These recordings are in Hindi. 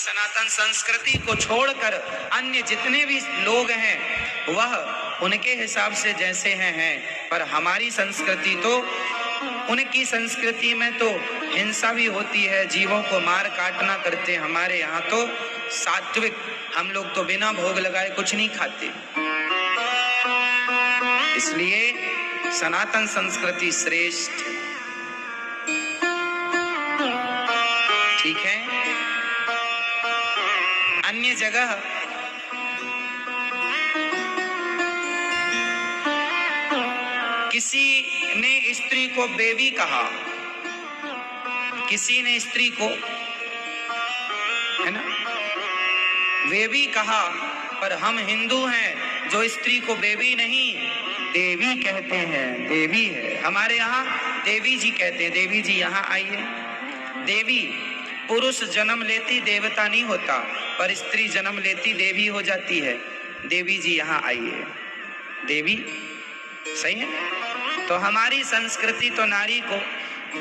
सनातन संस्कृति को छोड़कर अन्य जितने भी लोग हैं वह उनके हिसाब से जैसे हैं, पर हमारी संस्कृति तो, उनकी संस्कृति में तो हिंसा भी होती है, जीवों को मार काटना करते। हमारे यहाँ तो सात्विक, हम लोग तो बिना भोग लगाए कुछ नहीं खाते। इसलिए सनातन संस्कृति श्रेष्ठ, ठीक है। अन्य जगह किसी ने स्त्री को बेबी कहा, किसी ने स्त्री को, है ना, बेबी कहा, पर हम हिंदू हैं जो स्त्री को बेबी नहीं देवी कहते हैं, देवी है। हमारे यहाँ देवी जी कहते हैं, देवी जी यहाँ आइए। देवी, पुरुष जन्म लेती देवता नहीं होता, पर स्त्री जन्म लेती देवी हो जाती है। देवी जी यहाँ आइए, देवी, सही है। तो हमारी संस्कृति तो नारी को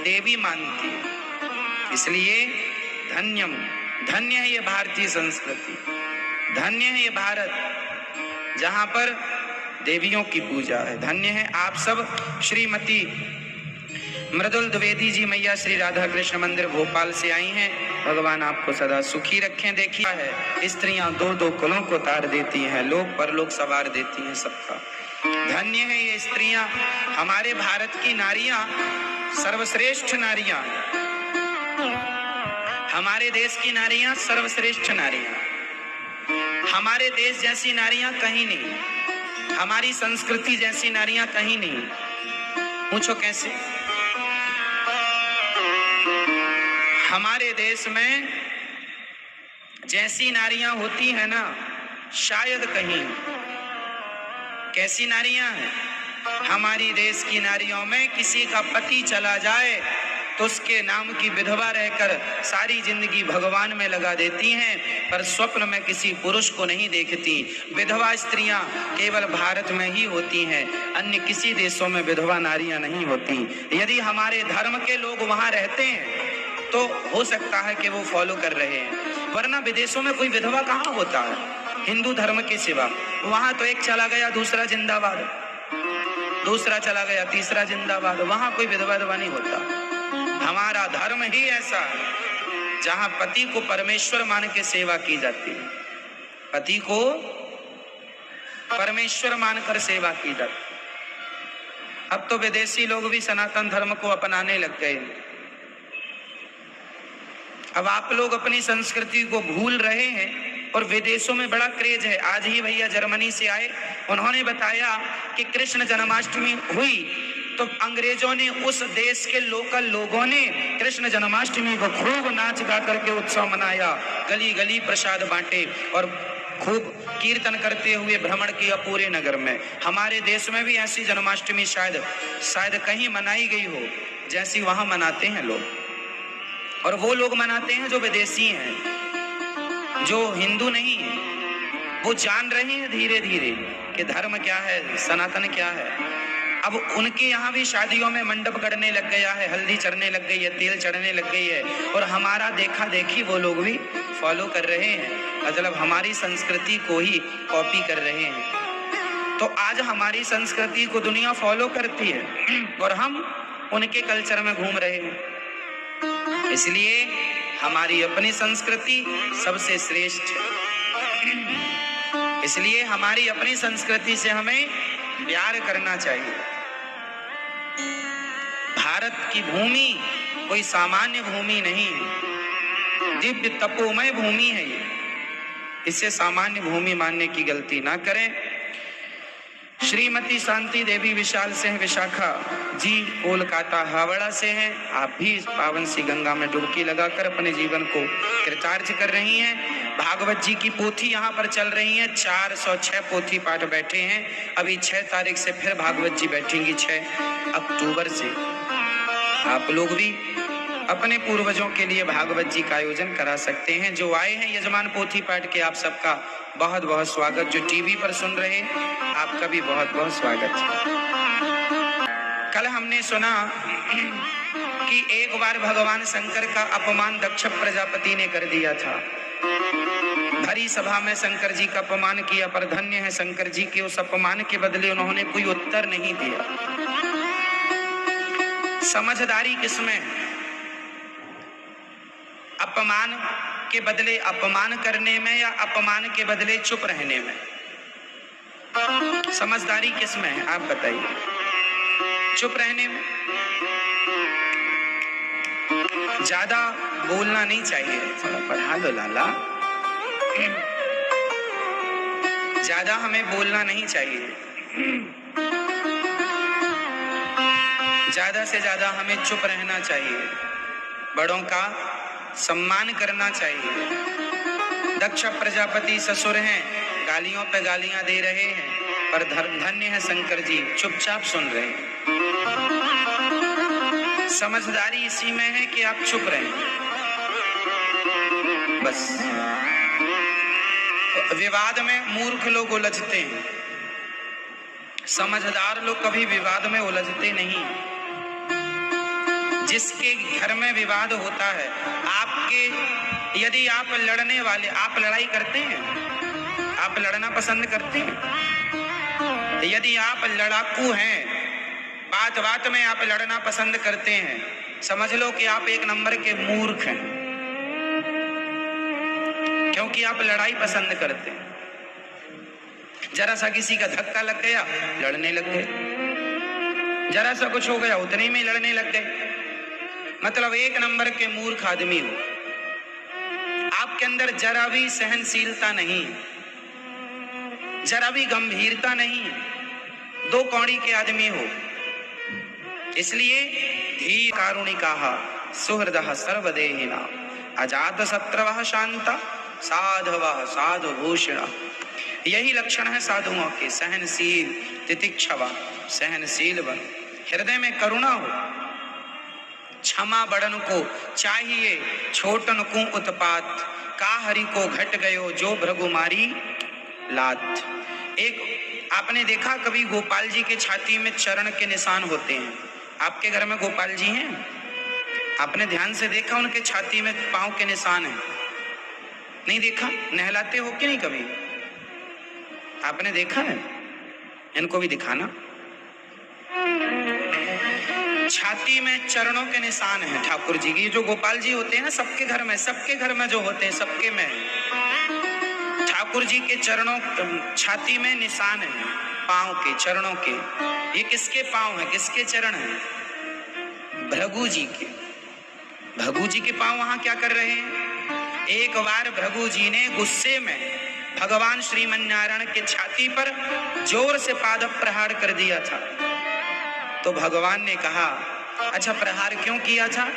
देवी मानती है, इसलिए धन्यम, धन्य है ये भारतीय संस्कृति, धन्य है ये भारत जहाँ पर देवियों की पूजा है। धन्य है आप सब। श्रीमती मृदुल द्विवेदी जी मैया श्री राधा कृष्ण मंदिर भोपाल से आई हैं। भगवान आपको सदा सुखी रखें। देखिए है, स्त्रियां दो दो कुलों को तार देती हैं, लोक परलोक सवार देती हैं सबका। धन्य है ये स्त्रियां, हमारे भारत की नारियां सर्वश्रेष्ठ नारियां, हमारे देश की नारियां सर्वश्रेष्ठ नारियां। हमारे देश जैसी नारियां कहीं नहीं, हमारी संस्कृति जैसी नारियां कहीं नहीं। पूछो कैसे? हमारे देश में जैसी नारियां होती है ना, शायद कहीं। कैसी नारियां हैं? हमारी देश की नारियों में किसी का पति चला जाए तो उसके नाम की विधवा रहकर सारी जिंदगी भगवान में लगा देती हैं, पर स्वप्न में किसी पुरुष को नहीं देखती। विधवा स्त्रियां केवल भारत में ही होती हैं, अन्य किसी देशों में विधवा नारियां नहीं होती। यदि हमारे धर्म के लोग वहां रहते हैं तो हो सकता है कि वो फॉलो कर रहे हैं, वरना विदेशों में कोई विधवा कहाँ होता है हिंदू धर्म के सिवा। वहां तो एक चला गया दूसरा जिंदाबाद, दूसरा चला गया तीसरा जिंदाबाद, वहां कोई विधवा नहीं होता। हमारा धर्म ही ऐसा है जहां पति को परमेश्वर मान के सेवा की जाती है, पति को परमेश्वर मानकर सेवा की जाती है। अब तो विदेशी लोग भी सनातन धर्म को अपनाने लग गए। अब आप लोग अपनी संस्कृति को भूल रहे हैं और विदेशों में बड़ा क्रेज है। आज ही भैया जर्मनी से आए, उन्होंने बताया कि कृष्ण जन्माष्टमी हुई तो अंग्रेजों ने, उस देश के लोकल लोगों ने कृष्ण जन्माष्टमी को खूब नाच गा करके उत्सव मनाया, गली गली प्रसाद बांटे और खूब कीर्तन करते हुए भ्रमण किया पूरे नगर में। हमारे देश में भी ऐसी जन्माष्टमी शायद कहीं मनाई गई हो जैसी वहां मनाते हैं लोग, और वो लोग मनाते हैं जो विदेशी हैं, जो हिंदू नहीं है। वो जान रहे हैं धीरे धीरे कि धर्म क्या है, सनातन क्या है। अब उनके यहाँ भी शादियों में मंडप गड़ने लग गया है, हल्दी चढ़ने लग गई है, तेल चढ़ने लग गई है, और हमारा देखा देखी वो लोग भी फॉलो कर रहे हैं, मतलब हमारी संस्कृति को ही कॉपी कर रहे हैं। तो आज हमारी संस्कृति को दुनिया फॉलो करती है और हम उनके कल्चर में घूम रहे हैं। इसलिए हमारी अपनी संस्कृति सबसे श्रेष्ठ है। इसलिए हमारी अपनी संस्कृति से हमें प्यार करना चाहिए। भारत की भूमि कोई सामान्य भूमि नहीं है, दिव्य तपोमय भूमि है ये। इसे सामान्य भूमि मानने की गलती ना करें। श्रीमती शांति देवी विशाल से हैं, विशाखा जी कोलकाता हावड़ा से हैं। आप भी इस पावन सी गंगा में डुबकी लगाकर अपने जीवन को कृतार्थ कर रही हैं। भागवत जी की पोथी यहाँ पर चल रही है, 406 पोथी पाठ बैठे हैं। अभी 6 तारीख से फिर भागवत जी बैठेंगी, 6 अक्टूबर से। आप लोग भी अपने पूर्वजों के लिए भागवत जी का आयोजन करा सकते हैं। जो आए हैं यजमान पोथी पाठ के, आप सबका बहुत बहुत स्वागत। जो टीवी पर सुन रहे आपका भी बहुत बहुत स्वागत। कल हमने सुना कि एक बार भगवान शंकर का अपमान दक्ष प्रजापति ने कर दिया था। भरी सभा में शंकर जी का अपमान किया, पर धन्य है शंकर जी के उस अपमान के बदले उन्होंने कोई उत्तर नहीं दिया। समझदारी किसमें? अपमान के बदले अपमान करने में या अपमान के बदले चुप रहने में? समझदारी किसमें है आप बताइए? चुप रहने में। ज्यादा बोलना नहीं चाहिए, थोड़ा पढ़ा लो लाला। ज्यादा हमें बोलना नहीं चाहिए, ज्यादा से ज्यादा हमें चुप रहना चाहिए, बड़ों का सम्मान करना चाहिए। दक्ष प्रजापति ससुर हैं, गालियों पे गालियां दे रहे हैं, पर धन्य है शंकर जी चुपचाप सुन रहे हैं। समझदारी इसी में है कि आप चुप रहें बस। विवाद में मूर्ख लोग उलझते हैं, समझदार लोग कभी विवाद में उलझते नहीं। जिसके घर में विवाद होता है, आपके यदि आप लड़ने वाले, आप लड़ाई करते हैं, आप लड़ना पसंद करते हैं? यदि आप लड़ाकू हैं, बात बात में आप लड़ना पसंद करते हैं, समझ लो कि आप एक नंबर के मूर्ख हैं, क्योंकि आप लड़ाई पसंद करते हैं। जरा सा किसी का धक्का लग गया, लड़ने लग गए, जरा सा कुछ हो गया उतने में लड़ने लग गए। मतलब एक नंबर के मूर्ख आदमी हो। आपके अंदर जरा भी सहनशीलता नहीं, जरा भी गंभीरता नहीं, दो कौड़ी के आदमी हो। इसलिए धीर कारुणिकाः सुहृदः सर्वदेहिनां अजात शत्रवः शांता साधवः साधुभूषणः। यही लक्षण है साधुओं के, सहनशील, तितिक्षवा, सहनशील बन, हृदय में करुणा हो, क्षमा बड़न को चाहिए, छोटन को उत्पात, का हरि को घट गयो जो भृगुमारी लात। एक आपने देखा कभी गोपाल जी के छाती में चरण के निशान होते हैं? आपके घर में गोपाल जी हैं? आपने ध्यान से देखा उनके छाती में पांव के निशान हैं? नहीं देखा? नहलाते हो कि नहीं कभी? आपने देखा है? इनको भी दिखाना। छाती में चरणों के निशान हैं ठाकुर जी की। जो गोपाल जी होते हैं ना, सबके घर में जो होते हैं, सबके में ठाकुर जी के चरणों, छाती में निशान है, पांव के, चरणों के। ये किसके पांव हैं, किसके चरण हैं? भृगु जी के। भृगु जी के पांव वहां क्या कर रहे हैं? एक बार भृगु जी ने गुस्से में भगवान श्रीमन्नारायण के छाती पर जोर से पाद प्रहार कर दिया था। तो भगवान ने कहा, अच्छा प्रहार क्यों किया था?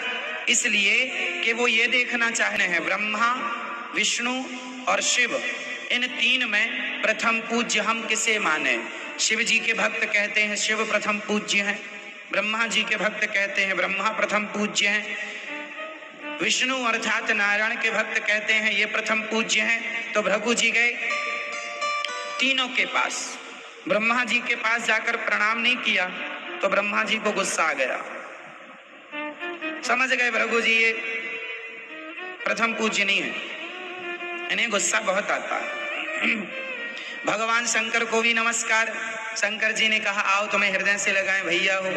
इसलिए कि वो ये देखना चाहते हैं ब्रह्मा, विष्णु और शिव, इन तीन में प्रथम पूज्य हम किसे माने। शिव जी के भक्त कहते हैं शिव प्रथम पूज्य हैं, ब्रह्मा जी के भक्त कहते हैं ब्रह्मा प्रथम पूज्य हैं, विष्णु अर्थात नारायण के भक्त कहते हैं ये प्रथम पूज्य हैं। तो भृगु जी गए तीनों के पास, ब्रह्मा जी के पास जाकर प्रणाम नहीं किया तो ब्रह्मा जी को गुस्सा आ गया। समझ गए भृगु जी ये प्रथम पूज्य नहीं है, इन्हें गुस्सा बहुत आता है। भगवान शंकर को भी नमस्कार। शंकर जी ने कहा आओ तुम्हें हृदय से लगाएं भैया हो।